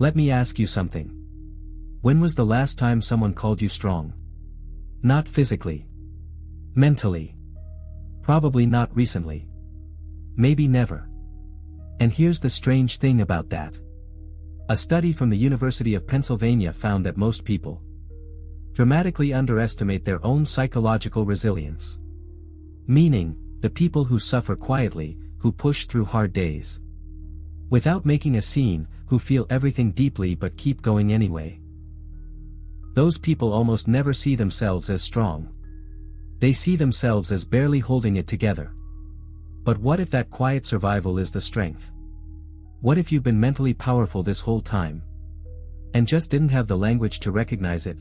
Let me ask you something. When was the last time someone called you strong? Not physically. Mentally. Probably not recently. Maybe never. And here's the strange thing about that. A study from the University of Pennsylvania found that most people dramatically underestimate their own psychological resilience. Meaning, the people who suffer quietly, who push through hard days without making a scene, who feel everything deeply but keep going anyway. Those people almost never see themselves as strong. They see themselves as barely holding it together. But what if that quiet survival is the strength? What if you've been mentally powerful this whole time and just didn't have the language to recognize it?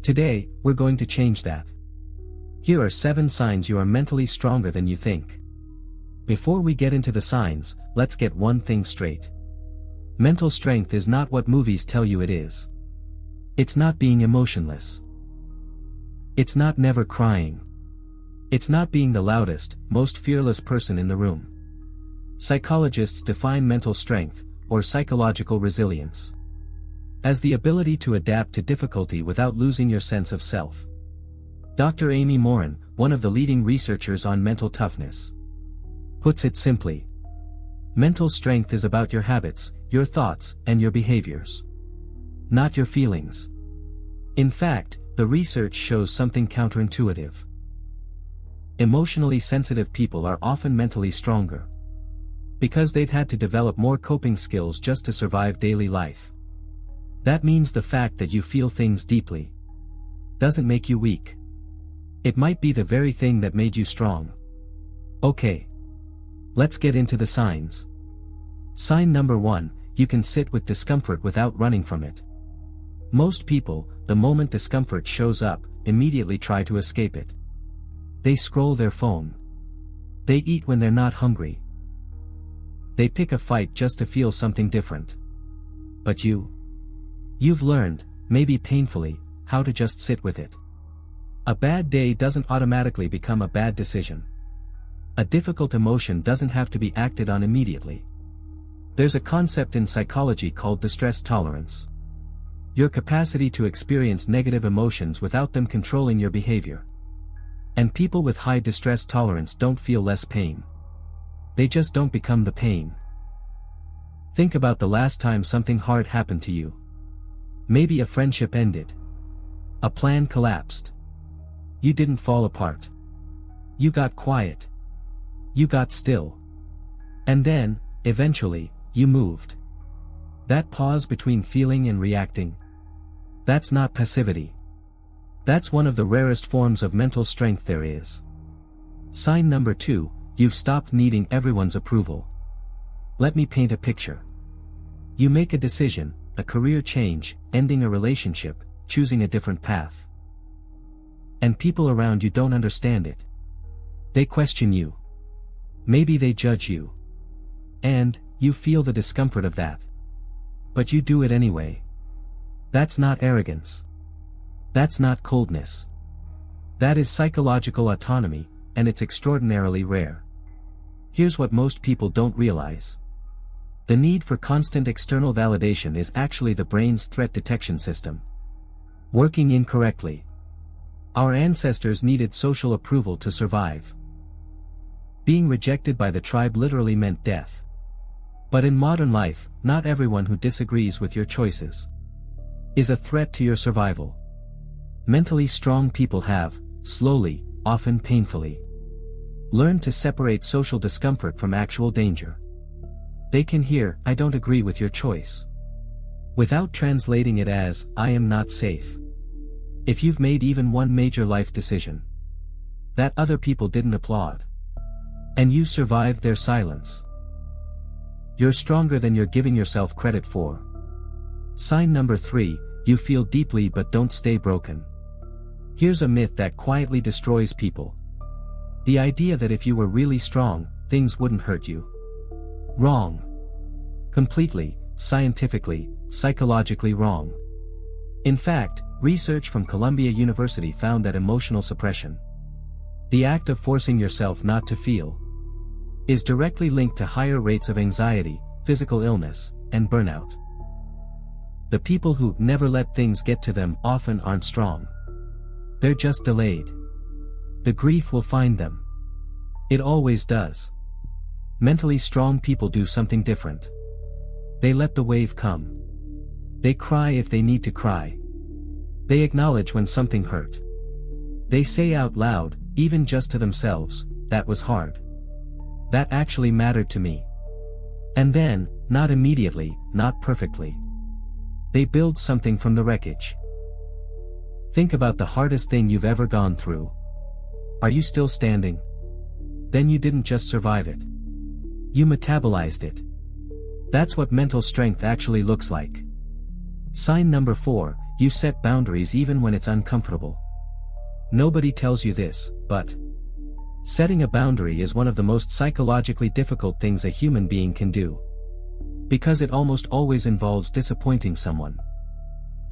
Today, we're going to change that. Here are 7 signs you are mentally stronger than you think. Before we get into the signs, let's get one thing straight. Mental strength is not what movies tell you it is. It's not being emotionless. It's not never crying. It's not being the loudest, most fearless person in the room. Psychologists define mental strength, or psychological resilience, as the ability to adapt to difficulty without losing your sense of self. Dr. Amy Morin, one of the leading researchers on mental toughness, puts it simply. Mental strength is about your habits, your thoughts, and your behaviors, not your feelings. In fact, the research shows something counterintuitive. Emotionally sensitive people are often mentally stronger because they've had to develop more coping skills just to survive daily life. That means the fact that you feel things deeply doesn't make you weak. It might be the very thing that made you strong. Okay. Let's get into the signs. Sign number 1, you can sit with discomfort without running from it. Most people, the moment discomfort shows up, immediately try to escape it. They scroll their phone. They eat when they're not hungry. They pick a fight just to feel something different. But you've learned, maybe painfully, how to just sit with it. A bad day doesn't automatically become a bad decision. A difficult emotion doesn't have to be acted on immediately. There's a concept in psychology called distress tolerance. Your capacity to experience negative emotions without them controlling your behavior. And people with high distress tolerance don't feel less pain. They just don't become the pain. Think about the last time something hard happened to you. Maybe a friendship ended. A plan collapsed. You didn't fall apart. You got quiet. You got still. And then, eventually, you moved. That pause between feeling and reacting. That's not passivity. That's one of the rarest forms of mental strength there is. Sign number 2, you've stopped needing everyone's approval. Let me paint a picture. You make a decision, a career change, ending a relationship, choosing a different path. And people around you don't understand it. They question you. Maybe they judge you. And, you feel the discomfort of that. But you do it anyway. That's not arrogance. That's not coldness. That is psychological autonomy, and it's extraordinarily rare. Here's what most people don't realize. The need for constant external validation is actually the brain's threat detection system working incorrectly. Our ancestors needed social approval to survive. Being rejected by the tribe literally meant death. But in modern life, not everyone who disagrees with your choices is a threat to your survival. Mentally strong people have, slowly, often painfully, learned to separate social discomfort from actual danger. They can hear, "I don't agree with your choice," without translating it as, "I am not safe." If you've made even one major life decision that other people didn't applaud, and you survived their silence, you're stronger than you're giving yourself credit for. Sign number 3, you feel deeply but don't stay broken. Here's a myth that quietly destroys people. The idea that if you were really strong, things wouldn't hurt you. Wrong. Completely, scientifically, psychologically wrong. In fact, research from Columbia University found that emotional suppression, the act of forcing yourself not to feel, is directly linked to higher rates of anxiety, physical illness, and burnout. The people who never let things get to them often aren't strong. They're just delayed. The grief will find them. It always does. Mentally strong people do something different. They let the wave come. They cry if they need to cry. They acknowledge when something hurt. They say out loud, even just to themselves, "That was hard. That actually mattered to me." And then, not immediately, not perfectly, they build something from the wreckage. Think about the hardest thing you've ever gone through. Are you still standing? Then you didn't just survive it. You metabolized it. That's what mental strength actually looks like. Sign number 4, you set boundaries even when it's uncomfortable. Nobody tells you this, but setting a boundary is one of the most psychologically difficult things a human being can do. Because it almost always involves disappointing someone.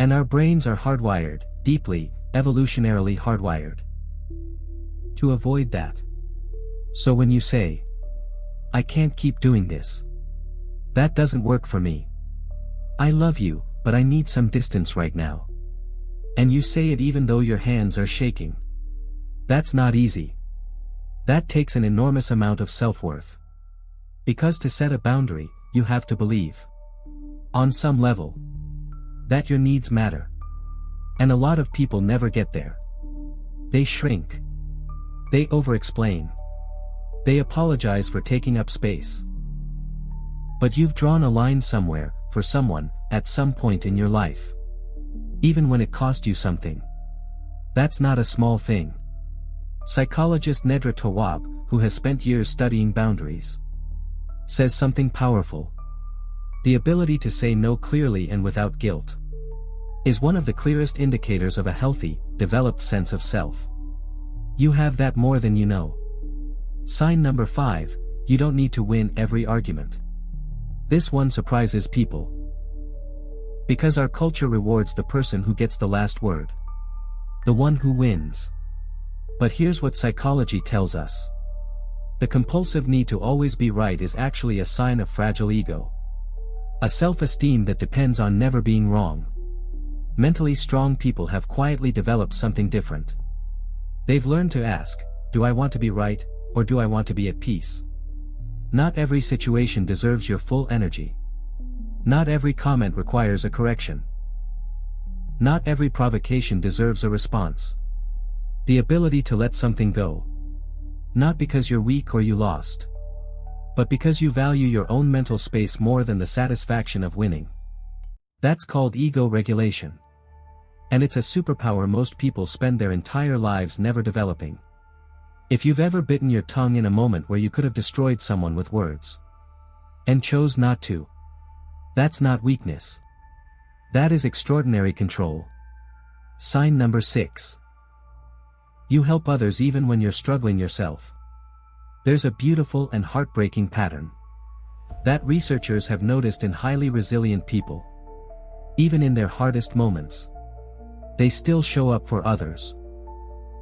And our brains are hardwired, deeply, evolutionarily hardwired, to avoid that. So when you say, "I can't keep doing this. That doesn't work for me. I love you, but I need some distance right now." And you say it even though your hands are shaking. That's not easy. That takes an enormous amount of self-worth. Because to set a boundary, you have to believe, on some level, that your needs matter. And a lot of people never get there. They shrink. They over-explain. They apologize for taking up space. But you've drawn a line somewhere, for someone, at some point in your life. Even when it cost you something. That's not a small thing. Psychologist Nedra Tawwab, who has spent years studying boundaries, says something powerful. The ability to say no clearly and without guilt is one of the clearest indicators of a healthy, developed sense of self. You have that more than you know. Sign number 5, you don't need to win every argument. This one surprises people. Because our culture rewards the person who gets the last word. The one who wins. But here's what psychology tells us. The compulsive need to always be right is actually a sign of fragile ego. A self-esteem that depends on never being wrong. Mentally strong people have quietly developed something different. They've learned to ask, do I want to be right, or do I want to be at peace? Not every situation deserves your full energy. Not every comment requires a correction. Not every provocation deserves a response. The ability to let something go. Not because you're weak or you lost, but because you value your own mental space more than the satisfaction of winning. That's called ego regulation. And it's a superpower most people spend their entire lives never developing. If you've ever bitten your tongue in a moment where you could have destroyed someone with words, and chose not to, that's not weakness. That is extraordinary control. Sign number 6. You help others even when you're struggling yourself. There's a beautiful and heartbreaking pattern that researchers have noticed in highly resilient people. Even in their hardest moments, they still show up for others.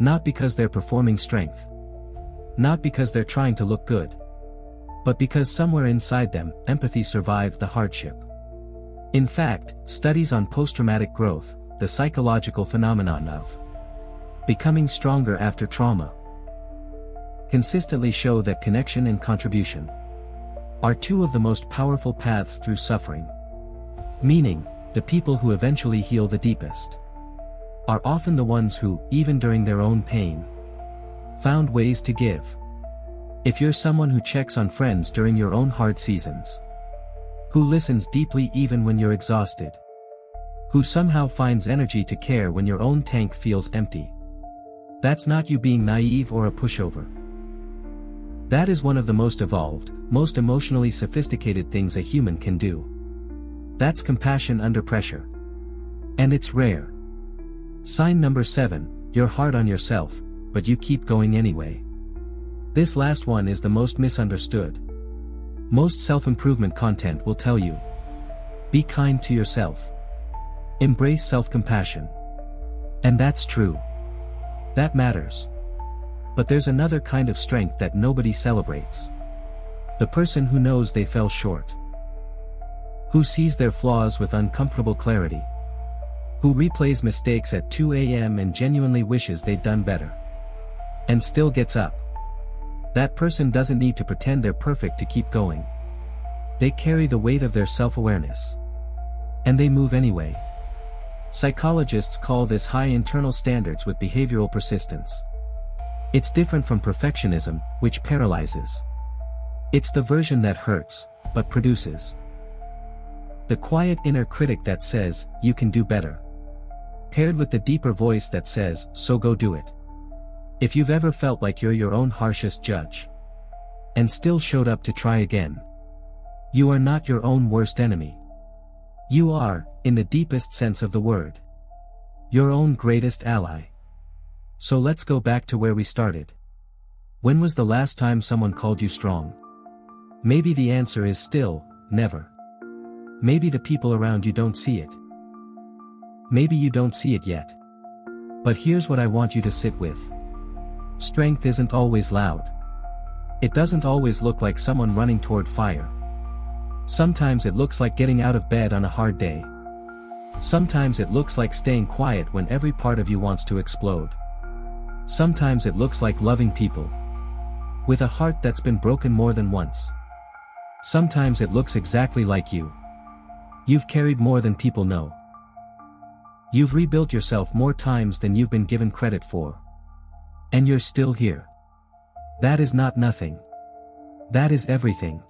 Not because they're performing strength. Not because they're trying to look good. But because somewhere inside them, empathy survived the hardship. In fact, studies on post-traumatic growth, the psychological phenomenon of becoming stronger after trauma, consistently show that connection and contribution are two of the most powerful paths through suffering. Meaning, the people who eventually heal the deepest are often the ones who, even during their own pain, found ways to give. If you're someone who checks on friends during your own hard seasons, who listens deeply even when you're exhausted, who somehow finds energy to care when your own tank feels empty, that's not you being naive or a pushover. That is one of the most evolved, most emotionally sophisticated things a human can do. That's compassion under pressure. And it's rare. Sign number 7, you're hard on yourself, but you keep going anyway. This last one is the most misunderstood. Most self-improvement content will tell you, be kind to yourself. Embrace self-compassion. And that's true. That matters. But there's another kind of strength that nobody celebrates. The person who knows they fell short. Who sees their flaws with uncomfortable clarity. Who replays mistakes at 2 a.m. and genuinely wishes they'd done better. And still gets up. That person doesn't need to pretend they're perfect to keep going. They carry the weight of their self-awareness. And they move anyway. Psychologists call this high internal standards with behavioral persistence. It's different from perfectionism, which paralyzes. It's the version that hurts, but produces. The quiet inner critic that says, you can do better. Paired with the deeper voice that says, so go do it. If you've ever felt like you're your own harshest judge. And still showed up to try again. You are not your own worst enemy. You are, in the deepest sense of the word, your own greatest ally. So let's go back to where we started. When was the last time someone called you strong? Maybe the answer is still, never. Maybe the people around you don't see it. Maybe you don't see it yet. But here's what I want you to sit with. Strength isn't always loud. It doesn't always look like someone running toward fire. Sometimes it looks like getting out of bed on a hard day. Sometimes it looks like staying quiet when every part of you wants to explode. Sometimes it looks like loving people. With a heart that's been broken more than once. Sometimes it looks exactly like you. You've carried more than people know. You've rebuilt yourself more times than you've been given credit for. And you're still here. That is not nothing. That is everything.